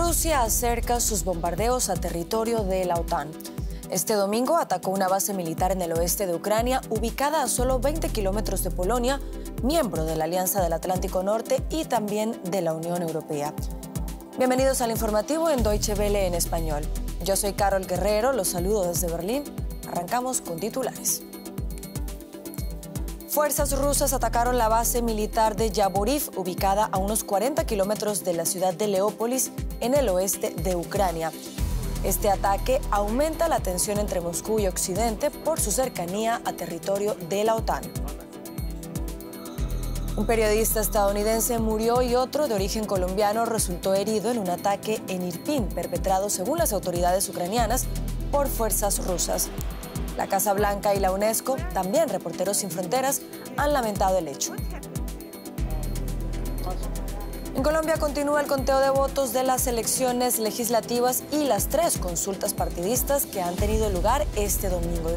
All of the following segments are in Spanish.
Rusia acerca sus bombardeos a territorio de la OTAN. Este domingo atacó una base militar en el oeste de Ucrania, ubicada a solo 20 kilómetros de Polonia, miembro de la Alianza del Atlántico Norte y también de la Unión Europea. Bienvenidos al informativo en Deutsche Welle en español. Yo soy Carol Guerrero, los saludo desde Berlín. Arrancamos con titulares. Fuerzas rusas atacaron la base militar de Yavoriv, ubicada a unos 40 kilómetros de la ciudad de Leópolis, en el oeste de Ucrania. Este ataque aumenta la tensión entre Moscú y Occidente por su cercanía a territorio de la OTAN. Un periodista estadounidense murió y otro de origen colombiano resultó herido en un ataque en Irpin, perpetrado, según las autoridades ucranianas, por fuerzas rusas. La Casa Blanca y la UNESCO, también Reporteros Sin Fronteras, han lamentado el hecho. En Colombia continúa el conteo de votos de las elecciones legislativas y las 3 consultas partidistas que han tenido lugar este domingo.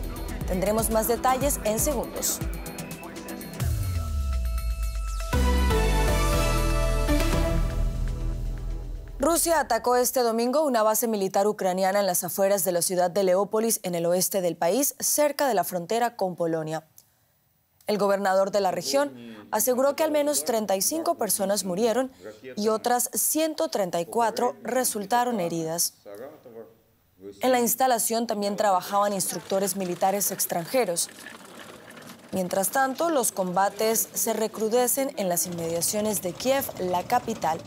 Tendremos más detalles en segundos. Rusia atacó este domingo una base militar ucraniana en las afueras de la ciudad de Leópolis, en el oeste del país, cerca de la frontera con Polonia. El gobernador de la región aseguró que al menos 35 personas murieron y otras 134 resultaron heridas. En la instalación también trabajaban instructores militares extranjeros. Mientras tanto, los combates se recrudecen en las inmediaciones de Kiev, la capital.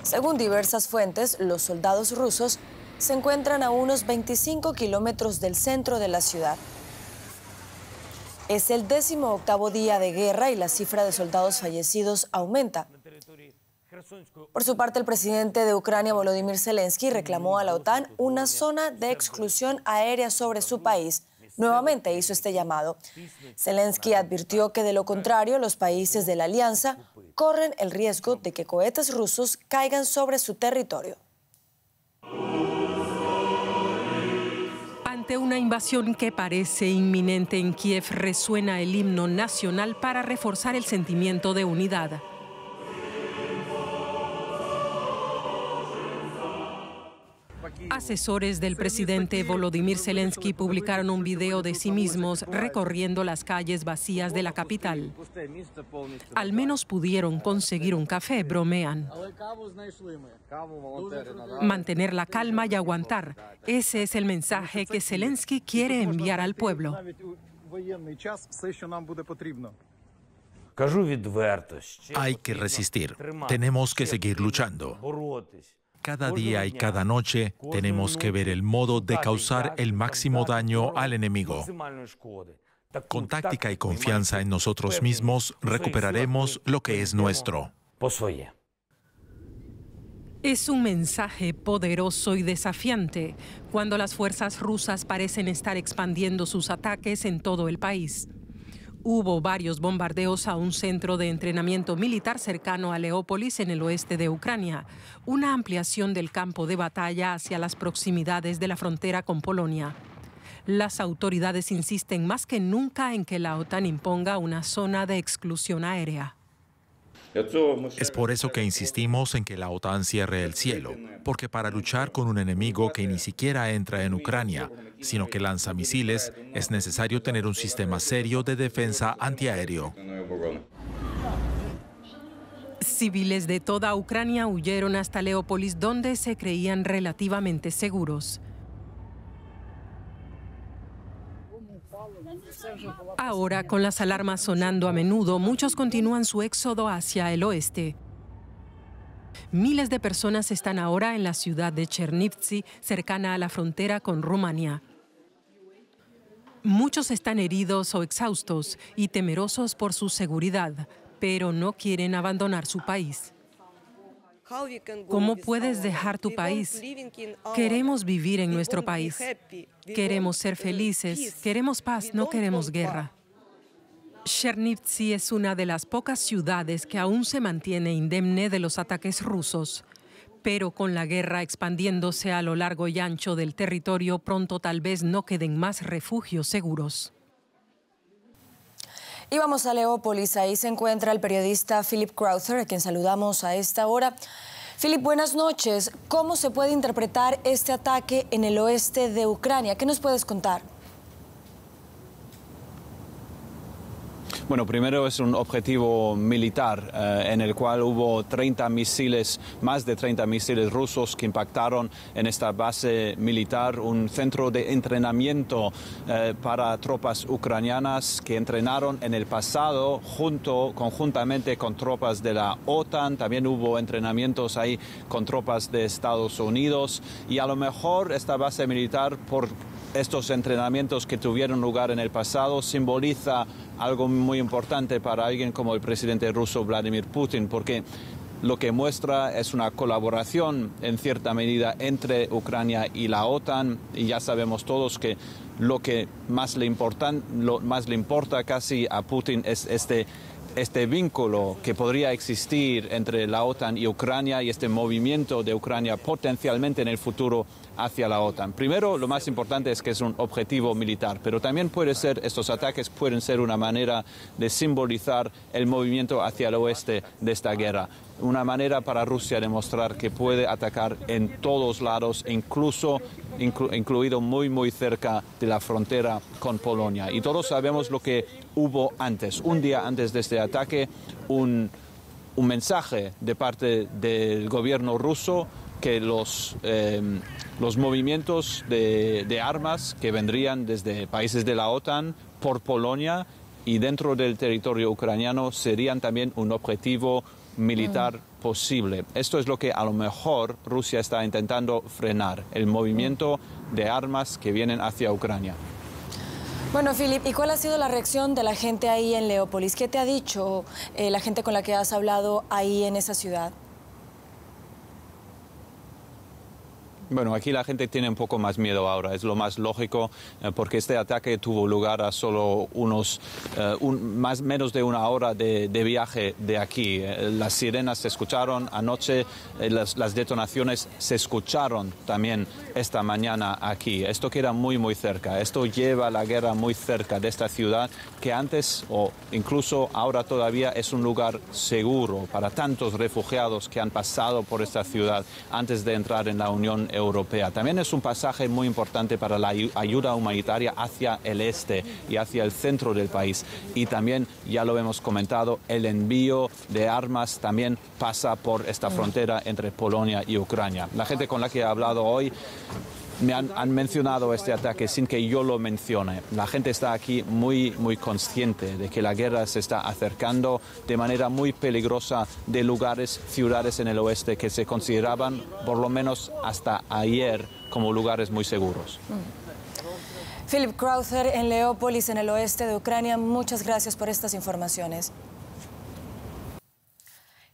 Según diversas fuentes, los soldados rusos se encuentran a unos 25 kilómetros del centro de la ciudad. Es el 18º día de guerra y la cifra de soldados fallecidos aumenta. Por su parte, el presidente de Ucrania, Volodymyr Zelensky, reclamó a la OTAN una zona de exclusión aérea sobre su país. Nuevamente hizo este llamado. Zelensky advirtió que, de lo contrario, los países de la alianza corren el riesgo de que cohetes rusos caigan sobre su territorio. Ante una invasión que parece inminente en Kiev, resuena el himno nacional para reforzar el sentimiento de unidad. Asesores del presidente Volodymyr Zelensky publicaron un video de sí mismos recorriendo las calles vacías de la capital. Al menos pudieron conseguir un café, bromean. Mantener la calma y aguantar. Ese es el mensaje que Zelensky quiere enviar al pueblo. Hay que resistir. Tenemos que seguir luchando. Cada día y cada noche tenemos que ver el modo de causar el máximo daño al enemigo. Con táctica y confianza en nosotros mismos, recuperaremos lo que es nuestro. Es un mensaje poderoso y desafiante cuando las fuerzas rusas parecen estar expandiendo sus ataques en todo el país. Hubo varios bombardeos a un centro de entrenamiento militar cercano a Leópolis, en el oeste de Ucrania, una ampliación del campo de batalla hacia las proximidades de la frontera con Polonia. Las autoridades insisten más que nunca en que la OTAN imponga una zona de exclusión aérea. Es por eso que insistimos en que la OTAN cierre el cielo, porque para luchar con un enemigo que ni siquiera entra en Ucrania, sino que lanza misiles, es necesario tener un sistema serio de defensa antiaéreo. Civiles de toda Ucrania huyeron hasta Leópolis, donde se creían relativamente seguros. Ahora, con las alarmas sonando a menudo, muchos continúan su éxodo hacia el oeste. Miles de personas están ahora en la ciudad de Chernivtsi, cercana a la frontera con Rumania. Muchos están heridos o exhaustos y temerosos por su seguridad, pero no quieren abandonar su país. ¿Cómo puedes dejar tu país? Queremos vivir en nuestro país. Queremos ser felices. Queremos paz, no queremos guerra. Chernivtsi es una de las pocas ciudades que aún se mantiene indemne de los ataques rusos. Pero con la guerra expandiéndose a lo largo y ancho del territorio, pronto tal vez no queden más refugios seguros. Y vamos a Leópolis, ahí se encuentra el periodista Philip Crowther, a quien saludamos a esta hora. Philip, buenas noches. ¿Cómo se puede interpretar este ataque en el oeste de Ucrania? ¿Qué nos puedes contar? Bueno, primero es un objetivo militar en el cual hubo 30 misiles, más de 30 misiles rusos que impactaron en esta base militar, un centro de entrenamiento para tropas ucranianas que entrenaron en el pasado conjuntamente con tropas de la OTAN. También hubo entrenamientos ahí con tropas de Estados Unidos y a lo mejor esta base militar, por estos entrenamientos que tuvieron lugar en el pasado, simboliza algo muy importante para alguien como el presidente ruso Vladimir Putin, porque lo que muestra es una colaboración en cierta medida entre Ucrania y la OTAN, y ya sabemos todos que lo que más le importa casi a Putin es este vínculo que podría existir entre la OTAN y Ucrania y este movimiento de Ucrania potencialmente en el futuro hacia la OTAN. Primero, lo más importante es que es un objetivo militar, pero también estos ataques pueden ser una manera de simbolizar el movimiento hacia el oeste de esta guerra. Una manera para Rusia de mostrar que puede atacar en todos lados, incluido muy cerca de la frontera con Polonia. Y todos sabemos lo que hubo antes. Un día antes de este ataque, un mensaje de parte del gobierno ruso que los movimientos de armas que vendrían desde países de la OTAN por Polonia y dentro del territorio ucraniano serían también un objetivo militar posible. Esto es lo que a lo mejor Rusia está intentando frenar, el movimiento de armas que vienen hacia Ucrania. Bueno, Philip, ¿y cuál ha sido la reacción de la gente ahí en Leópolis? ¿Qué te ha dicho la gente con la que has hablado ahí en esa ciudad? Bueno, aquí la gente tiene un poco más miedo ahora, es lo más lógico, porque este ataque tuvo lugar a solo menos de una hora de viaje de aquí. Las sirenas se escucharon anoche, las detonaciones se escucharon también esta mañana aquí. Esto queda muy cerca, esto lleva la guerra muy cerca de esta ciudad que antes o incluso ahora todavía es un lugar seguro para tantos refugiados que han pasado por esta ciudad antes de entrar en la Unión Europea. También es un pasaje muy importante para la ayuda humanitaria hacia el este y hacia el centro del país. Y también, ya lo hemos comentado, el envío de armas también pasa por esta frontera entre Polonia y Ucrania. La gente con la que he hablado hoy me han mencionado este ataque sin que yo lo mencione. La gente está aquí muy consciente de que la guerra se está acercando de manera muy peligrosa de ciudades en el oeste que se consideraban, por lo menos hasta ayer, como lugares muy seguros. Philip Crowther en Leópolis, en el oeste de Ucrania, muchas gracias por estas informaciones.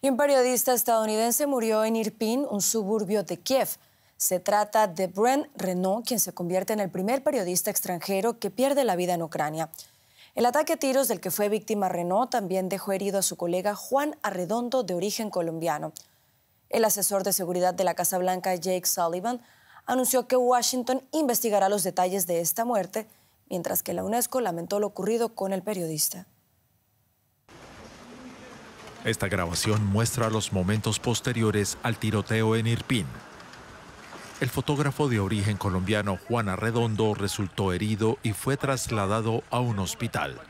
Y un periodista estadounidense murió en Irpin, un suburbio de Kiev. Se trata de Brent Renaud, quien se convierte en el primer periodista extranjero que pierde la vida en Ucrania. El ataque a tiros del que fue víctima Renaud también dejó herido a su colega Juan Arredondo, de origen colombiano. El asesor de seguridad de la Casa Blanca, Jake Sullivan, anunció que Washington investigará los detalles de esta muerte, mientras que la UNESCO lamentó lo ocurrido con el periodista. Esta grabación muestra los momentos posteriores al tiroteo en Irpin. El fotógrafo de origen colombiano Juan Arredondo resultó herido y fue trasladado a un hospital.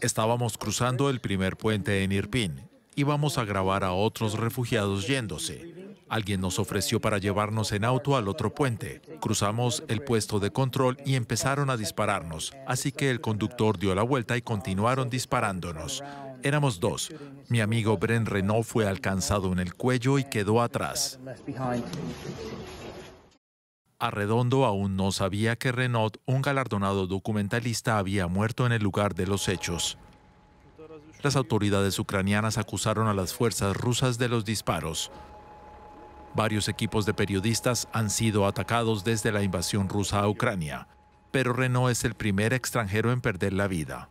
Estábamos cruzando el primer puente en Irpin. Íbamos a grabar a otros refugiados yéndose. Alguien nos ofreció para llevarnos en auto al otro puente. Cruzamos el puesto de control y empezaron a dispararnos. Así que el conductor dio la vuelta y continuaron disparándonos. Éramos dos. Mi amigo Brent Renaud fue alcanzado en el cuello y quedó atrás. Arredondo aún no sabía que Renaud, un galardonado documentalista, había muerto en el lugar de los hechos. Las autoridades ucranianas acusaron a las fuerzas rusas de los disparos. Varios equipos de periodistas han sido atacados desde la invasión rusa a Ucrania, pero Renaud es el primer extranjero en perder la vida.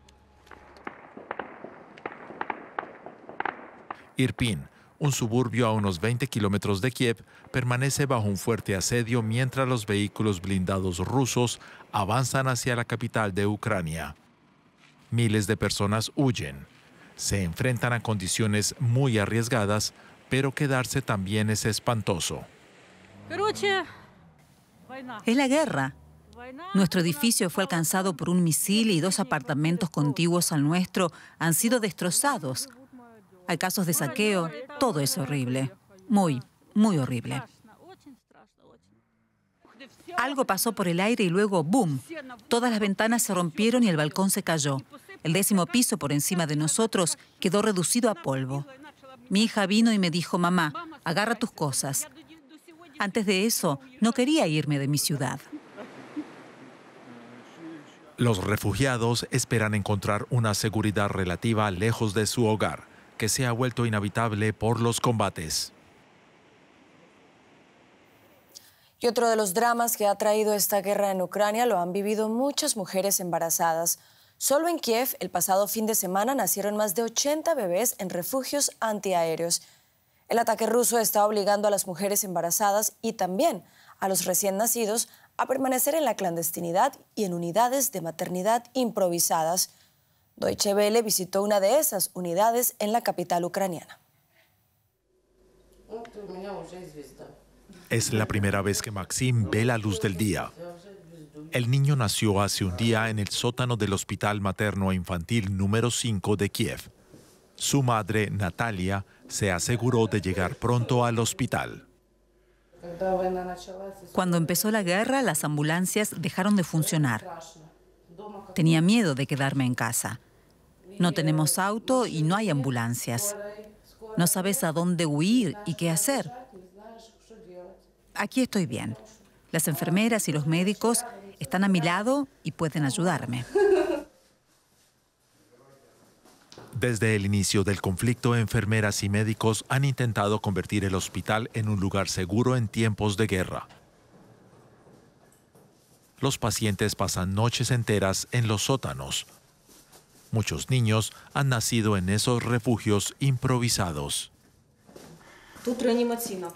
Irpin, un suburbio a unos 20 kilómetros de Kiev, permanece bajo un fuerte asedio mientras los vehículos blindados rusos avanzan hacia la capital de Ucrania. Miles de personas huyen. Se enfrentan a condiciones muy arriesgadas, pero quedarse también es espantoso. Es la guerra. Nuestro edificio fue alcanzado por un misil y 2 apartamentos contiguos al nuestro han sido destrozados. Hay casos de saqueo. Todo es horrible. Muy, muy horrible. Algo pasó por el aire y luego ¡boom! Todas las ventanas se rompieron y el balcón se cayó. El 10º piso por encima de nosotros quedó reducido a polvo. Mi hija vino y me dijo: mamá, agarra tus cosas. Antes de eso, no quería irme de mi ciudad. Los refugiados esperan encontrar una seguridad relativa lejos de su hogar, que se ha vuelto inhabitable por los combates. Y otro de los dramas que ha traído esta guerra en Ucrania lo han vivido muchas mujeres embarazadas. Solo en Kiev, el pasado fin de semana, nacieron más de 80 bebés en refugios antiaéreos. El ataque ruso está obligando a las mujeres embarazadas y también a los recién nacidos a permanecer en la clandestinidad y en unidades de maternidad improvisadas. Deutsche Welle visitó una de esas unidades en la capital ucraniana. Es la primera vez que Maxim ve la luz del día. El niño nació hace un día en el sótano del Hospital Materno Infantil número 5 de Kiev. Su madre, Natalia, se aseguró de llegar pronto al hospital. Cuando empezó la guerra, las ambulancias dejaron de funcionar. Tenía miedo de quedarme en casa. No tenemos auto y no hay ambulancias. No sabes a dónde huir y qué hacer. Aquí estoy bien. Las enfermeras y los médicos están a mi lado y pueden ayudarme. Desde el inicio del conflicto, enfermeras y médicos han intentado convertir el hospital en un lugar seguro en tiempos de guerra. Los pacientes pasan noches enteras en los sótanos. Muchos niños han nacido en esos refugios improvisados.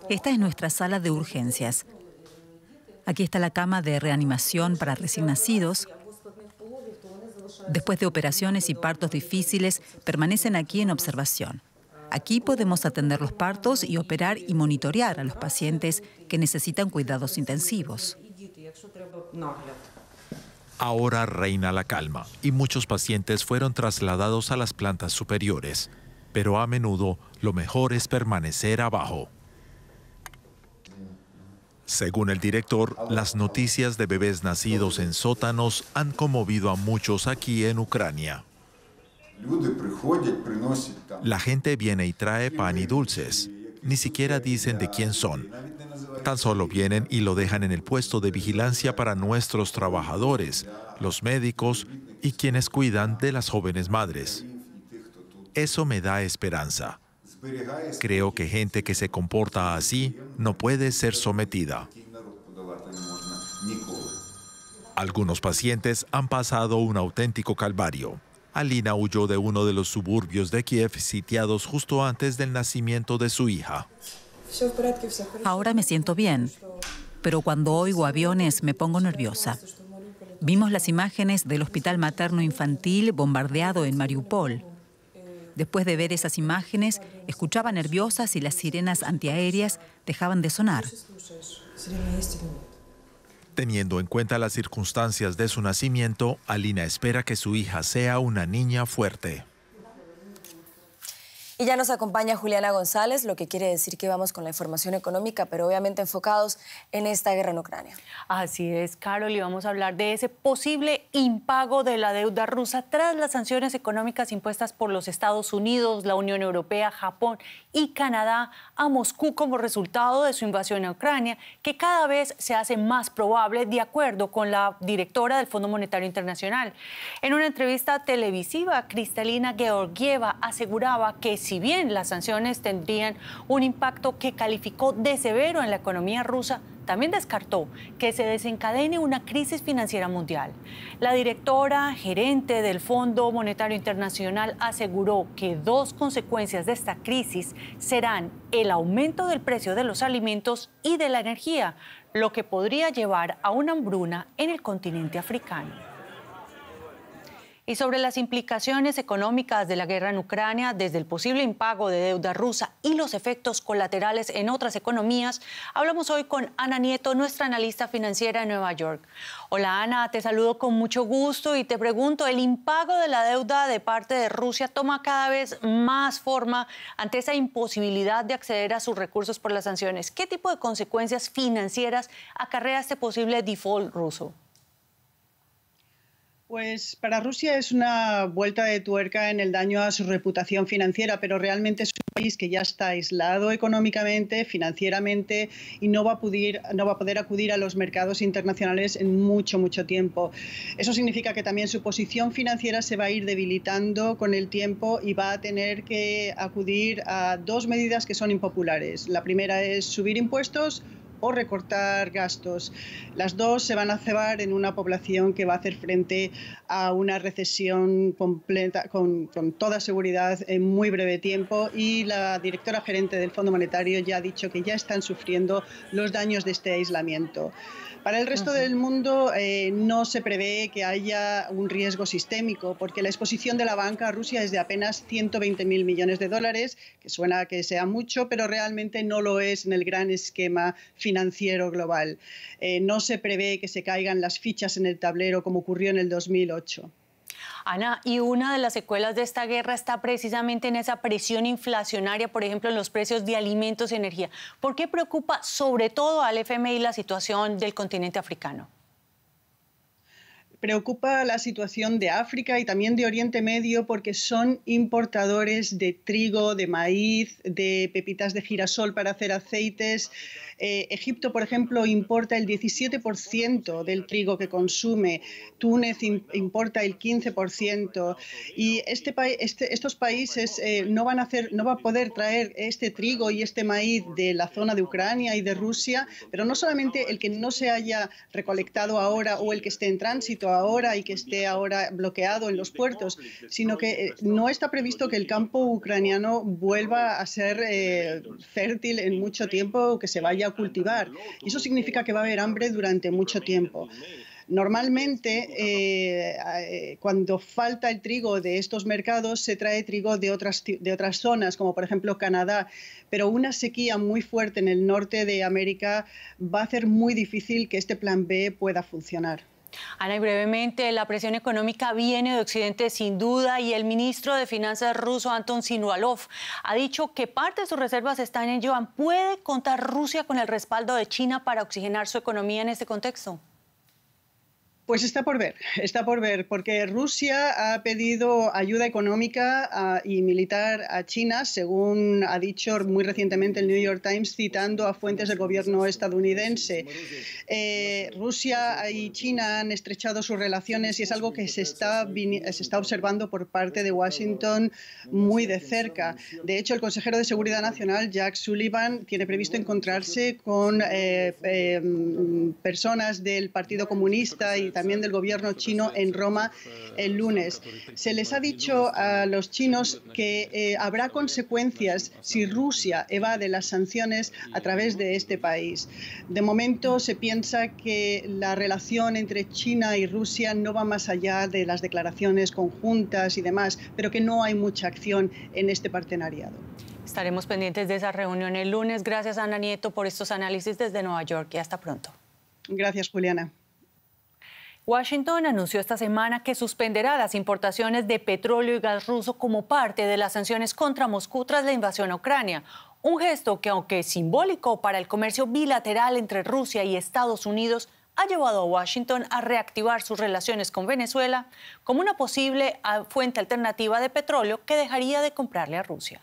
Esta es nuestra sala de urgencias. Aquí está la cama de reanimación para recién nacidos. Después de operaciones y partos difíciles, permanecen aquí en observación. Aquí podemos atender los partos y operar y monitorear a los pacientes que necesitan cuidados intensivos. Ahora reina la calma y muchos pacientes fueron trasladados a las plantas superiores, pero a menudo lo mejor es permanecer abajo. Según el director, las noticias de bebés nacidos en sótanos han conmovido a muchos aquí en Ucrania. La gente viene y trae pan y dulces. Ni siquiera dicen de quién son. Tan solo vienen y lo dejan en el puesto de vigilancia para nuestros trabajadores, los médicos y quienes cuidan de las jóvenes madres. Eso me da esperanza. Creo que gente que se comporta así no puede ser sometida. Algunos pacientes han pasado un auténtico calvario. Alina huyó de uno de los suburbios de Kiev sitiados justo antes del nacimiento de su hija. Ahora me siento bien, pero cuando oigo aviones me pongo nerviosa. Vimos las imágenes del Hospital Materno Infantil bombardeado en Mariupol. Después de ver esas imágenes, escuchaba nerviosas y las sirenas antiaéreas dejaban de sonar. Teniendo en cuenta las circunstancias de su nacimiento, Alina espera que su hija sea una niña fuerte. Y ya nos acompaña Juliana González, lo que quiere decir que vamos con la información económica, pero obviamente enfocados en esta guerra en Ucrania. Así es, Carol, y vamos a hablar de ese posible impago de la deuda rusa tras las sanciones económicas impuestas por los Estados Unidos, la Unión Europea, Japón y Canadá a Moscú como resultado de su invasión a Ucrania, que cada vez se hace más probable, de acuerdo con la directora del Fondo Monetario Internacional. En una entrevista televisiva, Kristalina Georgieva aseguraba que si bien las sanciones tendrían un impacto que calificó de severo en la economía rusa, también descartó que se desencadene una crisis financiera mundial. La directora gerente del Fondo Monetario Internacional aseguró que dos consecuencias de esta crisis serán el aumento del precio de los alimentos y de la energía, lo que podría llevar a una hambruna en el continente africano. Y sobre las implicaciones económicas de la guerra en Ucrania, desde el posible impago de deuda rusa y los efectos colaterales en otras economías, hablamos hoy con Ana Nieto, nuestra analista financiera en Nueva York. Hola Ana, te saludo con mucho gusto y te pregunto, ¿el impago de la deuda de parte de Rusia toma cada vez más forma ante esa imposibilidad de acceder a sus recursos por las sanciones? ¿Qué tipo de consecuencias financieras acarrea este posible default ruso? Pues para Rusia es una vuelta de tuerca en el daño a su reputación financiera, pero realmente es un país que ya está aislado económicamente, financieramente y no va a poder acudir a los mercados internacionales en mucho tiempo. Eso significa que también su posición financiera se va a ir debilitando con el tiempo y va a tener que acudir a dos medidas que son impopulares. La primera es subir impuestos o recortar gastos. Las dos se van a cebar en una población que va a hacer frente a una recesión completa, con toda seguridad, en muy breve tiempo, y la directora gerente del Fondo Monetario ya ha dicho que ya están sufriendo los daños de este aislamiento. Para el resto del mundo no se prevé que haya un riesgo sistémico, porque la exposición de la banca a Rusia es de apenas 120.000 millones de dólares, que suena que sea mucho, pero realmente no lo es en el gran esquema financiero global. No se prevé que se caigan las fichas en el tablero como ocurrió en el 2008. Ana, y una de las secuelas de esta guerra está precisamente en esa presión inflacionaria, por ejemplo, en los precios de alimentos y energía. ¿Por qué preocupa sobre todo al FMI la situación del continente africano? Preocupa la situación de África y también de Oriente Medio porque son importadores de trigo, de maíz, de pepitas de girasol para hacer aceites. Egipto, por ejemplo, importa el 17% del trigo que consume. Túnez importa el 15%. Y estos países no van a poder traer este trigo y este maíz de la zona de Ucrania y de Rusia, pero no solamente el que no se haya recolectado ahora o el que esté en tránsito ahora y que esté ahora bloqueado en los puertos, sino que no está previsto que el campo ucraniano vuelva a ser fértil en mucho tiempo, que se vaya a cultivar. Y eso significa que va a haber hambre durante mucho tiempo. Normalmente, cuando falta el trigo de estos mercados, se trae trigo de otras zonas, como por ejemplo Canadá, pero una sequía muy fuerte en el norte de América va a hacer muy difícil que este plan B pueda funcionar. Ana, y brevemente, la presión económica viene de Occidente sin duda y el ministro de Finanzas ruso, Anton Sinualov, ha dicho que parte de sus reservas están en yuan. ¿Puede contar Rusia con el respaldo de China para oxigenar su economía en este contexto? Pues está por ver, porque Rusia ha pedido ayuda económica y militar a China, según ha dicho muy recientemente el New York Times, citando a fuentes del gobierno estadounidense. Rusia y China han estrechado sus relaciones y es algo que se está observando por parte de Washington muy de cerca. De hecho, el consejero de Seguridad Nacional, Jack Sullivan, tiene previsto encontrarse con personas del Partido Comunista y también del gobierno chino en Roma el lunes. Se les ha dicho a los chinos que habrá consecuencias si Rusia evade las sanciones a través de este país. De momento se piensa que la relación entre China y Rusia no va más allá de las declaraciones conjuntas y demás, pero que no hay mucha acción en este partenariado. Estaremos pendientes de esa reunión el lunes. Gracias, Ana Nieto, por estos análisis desde Nueva York y hasta pronto. Gracias, Juliana. Washington anunció esta semana que suspenderá las importaciones de petróleo y gas ruso como parte de las sanciones contra Moscú tras la invasión a Ucrania. Un gesto que, aunque simbólico para el comercio bilateral entre Rusia y Estados Unidos, ha llevado a Washington a reactivar sus relaciones con Venezuela como una posible fuente alternativa de petróleo que dejaría de comprarle a Rusia.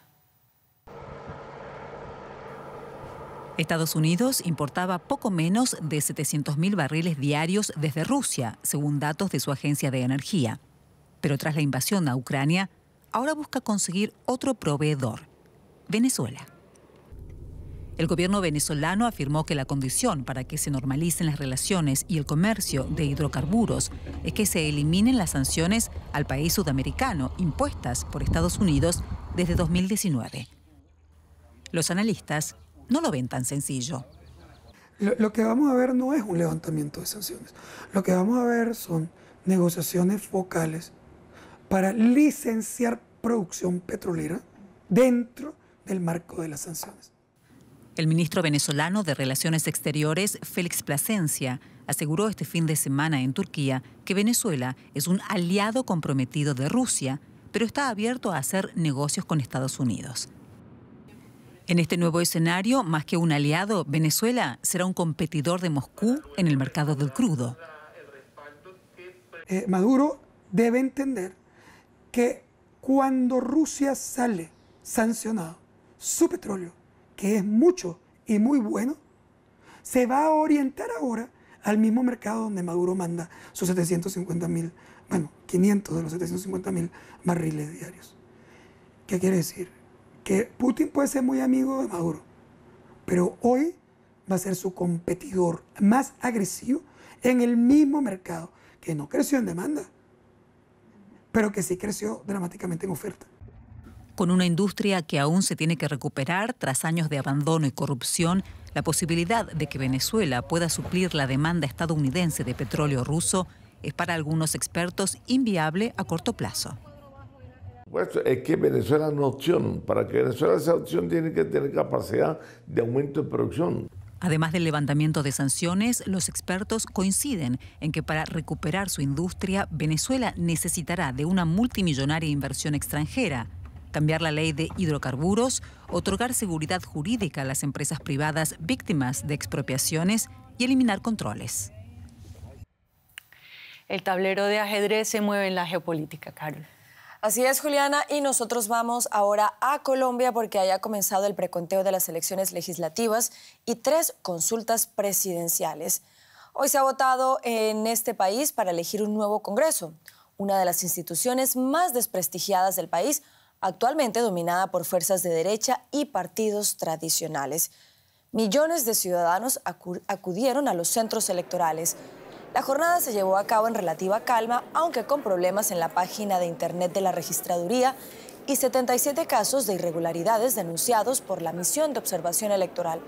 Estados Unidos importaba poco menos de 700.000 barriles diarios desde Rusia, según datos de su agencia de energía. Pero tras la invasión a Ucrania, ahora busca conseguir otro proveedor, Venezuela. El gobierno venezolano afirmó que la condición para que se normalicen las relaciones y el comercio de hidrocarburos es que se eliminen las sanciones al país sudamericano impuestas por Estados Unidos desde 2019. Los analistas no lo ven tan sencillo. Lo que vamos a ver no es un levantamiento de sanciones. Lo que vamos a ver son negociaciones focales para licenciar producción petrolera dentro del marco de las sanciones. El ministro venezolano de Relaciones Exteriores, Félix Plasencia, aseguró este fin de semana en Turquía que Venezuela es un aliado comprometido de Rusia, pero está abierto a hacer negocios con Estados Unidos. En este nuevo escenario, más que un aliado, Venezuela será un competidor de Moscú en el mercado del crudo. Maduro debe entender que cuando Rusia sale sancionado, su petróleo, que es mucho y muy bueno, se va a orientar ahora al mismo mercado donde Maduro manda sus 750.000, 500 de los 750.000 barriles diarios. ¿Qué quiere decir? Que Putin puede ser muy amigo de Maduro, pero hoy va a ser su competidor más agresivo en el mismo mercado, que no creció en demanda, pero que sí creció dramáticamente en oferta. Con una industria que aún se tiene que recuperar tras años de abandono y corrupción, la posibilidad de que Venezuela pueda suplir la demanda estadounidense de petróleo ruso es para algunos expertos inviable a corto plazo. Pues es que Venezuela no es opción. Para que Venezuela sea opción tiene que tener capacidad de aumento de producción. Además del levantamiento de sanciones, los expertos coinciden en que para recuperar su industria, Venezuela necesitará de una multimillonaria inversión extranjera, cambiar la ley de hidrocarburos, otorgar seguridad jurídica a las empresas privadas víctimas de expropiaciones y eliminar controles. El tablero de ajedrez se mueve en la geopolítica, Carol. Así es, Juliana, y nosotros vamos ahora a Colombia porque haya comenzado el preconteo de las elecciones legislativas y 3 consultas presidenciales. Hoy se ha votado en este país para elegir un nuevo Congreso, una de las instituciones más desprestigiadas del país, actualmente dominada por fuerzas de derecha y partidos tradicionales. Millones de ciudadanos acudieron a los centros electorales. La jornada se llevó a cabo en relativa calma, aunque con problemas en la página de internet de la registraduría y 77 casos de irregularidades denunciados por la misión de observación electoral.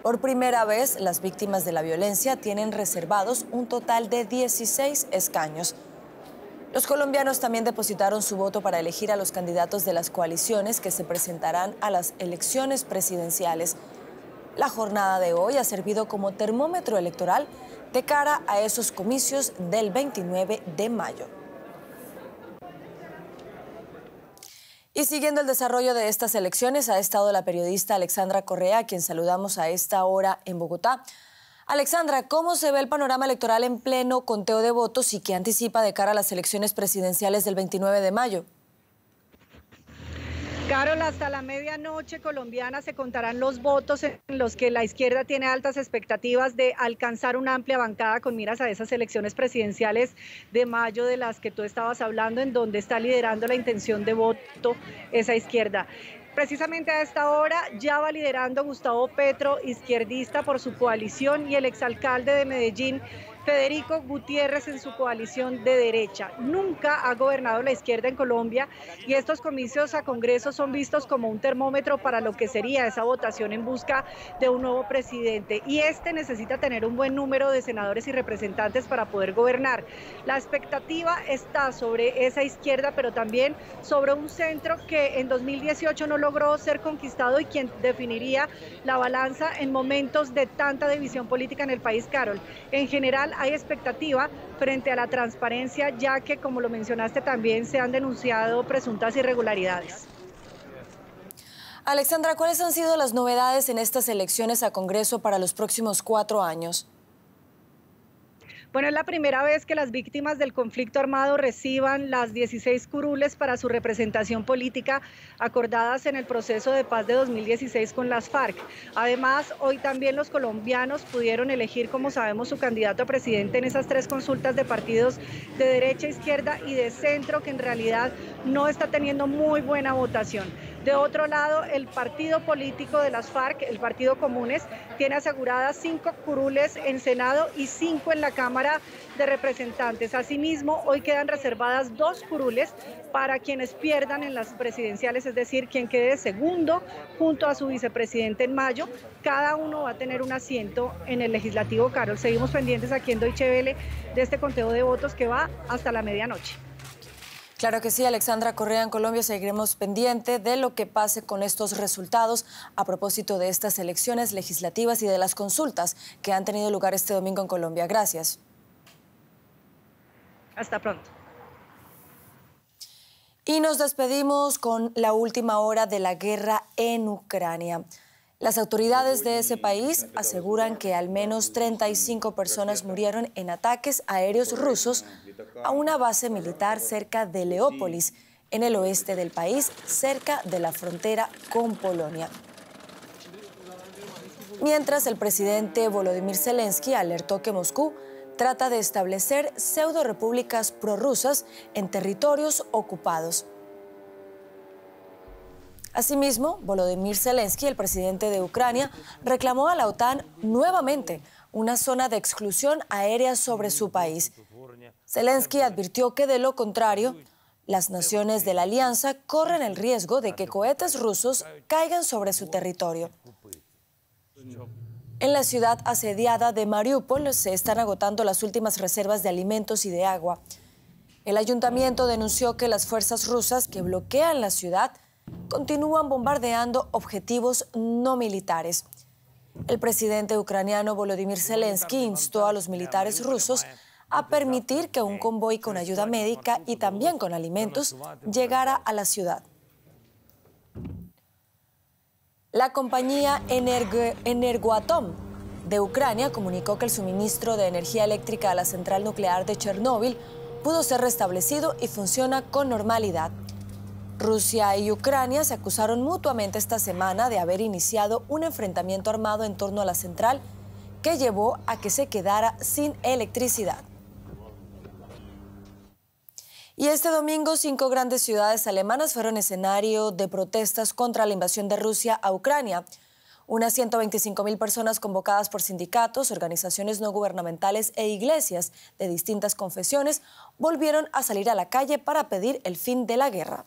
Por primera vez, las víctimas de la violencia tienen reservados un total de 16 escaños. Los colombianos también depositaron su voto para elegir a los candidatos de las coaliciones que se presentarán a las elecciones presidenciales. La jornada de hoy ha servido como termómetro electoral de cara a esos comicios del 29 de mayo. Y siguiendo el desarrollo de estas elecciones ha estado la periodista Alexandra Correa, a quien saludamos a esta hora en Bogotá. Alexandra, ¿cómo se ve el panorama electoral en pleno conteo de votos y qué anticipa de cara a las elecciones presidenciales del 29 de mayo? Carol, hasta la medianoche colombiana se contarán los votos en los que la izquierda tiene altas expectativas de alcanzar una amplia bancada con miras a esas elecciones presidenciales de mayo de las que tú estabas hablando, en donde está liderando la intención de voto esa izquierda. Precisamente a esta hora ya va liderando Gustavo Petro, izquierdista por su coalición, y el exalcalde de Medellín, Federico Gutiérrez, en su coalición de derecha. Nunca ha gobernado la izquierda en Colombia y estos comicios a Congreso son vistos como un termómetro para lo que sería esa votación en busca de un nuevo presidente. Y este necesita tener un buen número de senadores y representantes para poder gobernar. La expectativa está sobre esa izquierda, pero también sobre un centro que en 2018 no logró ser conquistado y quien definiría la balanza en momentos de tanta división política en el país, Carol. En general, hay expectativa frente a la transparencia, ya que, como lo mencionaste, también se han denunciado presuntas irregularidades. Alexandra, ¿cuáles han sido las novedades en estas elecciones a Congreso para los próximos 4 años? Bueno, es la primera vez que las víctimas del conflicto armado reciban las 16 curules para su representación política acordadas en el proceso de paz de 2016 con las FARC. Además, hoy también los colombianos pudieron elegir, como sabemos, su candidato a presidente en esas 3 consultas de partidos de derecha, izquierda y de centro, que en realidad no está teniendo muy buena votación. De otro lado, el partido político de las FARC, el Partido Comunes, tiene aseguradas 5 curules en Senado y 5 en la Cámara de Representantes. Asimismo, hoy quedan reservadas 2 curules para quienes pierdan en las presidenciales, es decir, quien quede segundo junto a su vicepresidente en mayo. Cada uno va a tener un asiento en el legislativo, Carol. Seguimos pendientes aquí en Deutsche Welle de este conteo de votos que va hasta la medianoche. Claro que sí, Alexandra Correa. En Colombia seguiremos pendiente de lo que pase con estos resultados a propósito de estas elecciones legislativas y de las consultas que han tenido lugar este domingo en Colombia. Gracias. Hasta pronto. Y nos despedimos con la última hora de la guerra en Ucrania. Las autoridades de ese país aseguran que al menos 35 personas murieron en ataques aéreos rusos a una base militar cerca de Leópolis, en el oeste del país, cerca de la frontera con Polonia. Mientras, el presidente Volodymyr Zelensky alertó que Moscú trata de establecer pseudo-repúblicas prorrusas en territorios ocupados. Asimismo, Volodymyr Zelensky, el presidente de Ucrania, reclamó a la OTAN nuevamente una zona de exclusión aérea sobre su país. Zelensky advirtió que, de lo contrario, las naciones de la alianza corren el riesgo de que cohetes rusos caigan sobre su territorio. En la ciudad asediada de Mariupol se están agotando las últimas reservas de alimentos y de agua. El ayuntamiento denunció que las fuerzas rusas que bloquean la ciudad continúan bombardeando objetivos no militares. El presidente ucraniano Volodymyr Zelensky instó a los militares rusos a permitir que un convoy con ayuda médica y también con alimentos llegara a la ciudad. La compañía Energoatom de Ucrania comunicó que el suministro de energía eléctrica a la central nuclear de Chernóbil pudo ser restablecido y funciona con normalidad. Rusia y Ucrania se acusaron mutuamente esta semana de haber iniciado un enfrentamiento armado en torno a la central que llevó a que se quedara sin electricidad. Y este domingo, 5 grandes ciudades alemanas fueron escenario de protestas contra la invasión de Rusia a Ucrania. Unas 125.000 personas convocadas por sindicatos, organizaciones no gubernamentales e iglesias de distintas confesiones volvieron a salir a la calle para pedir el fin de la guerra.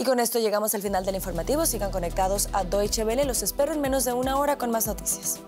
Y con esto llegamos al final del informativo. Sigan conectados a Deutsche Welle. Los espero en menos de una hora con más noticias.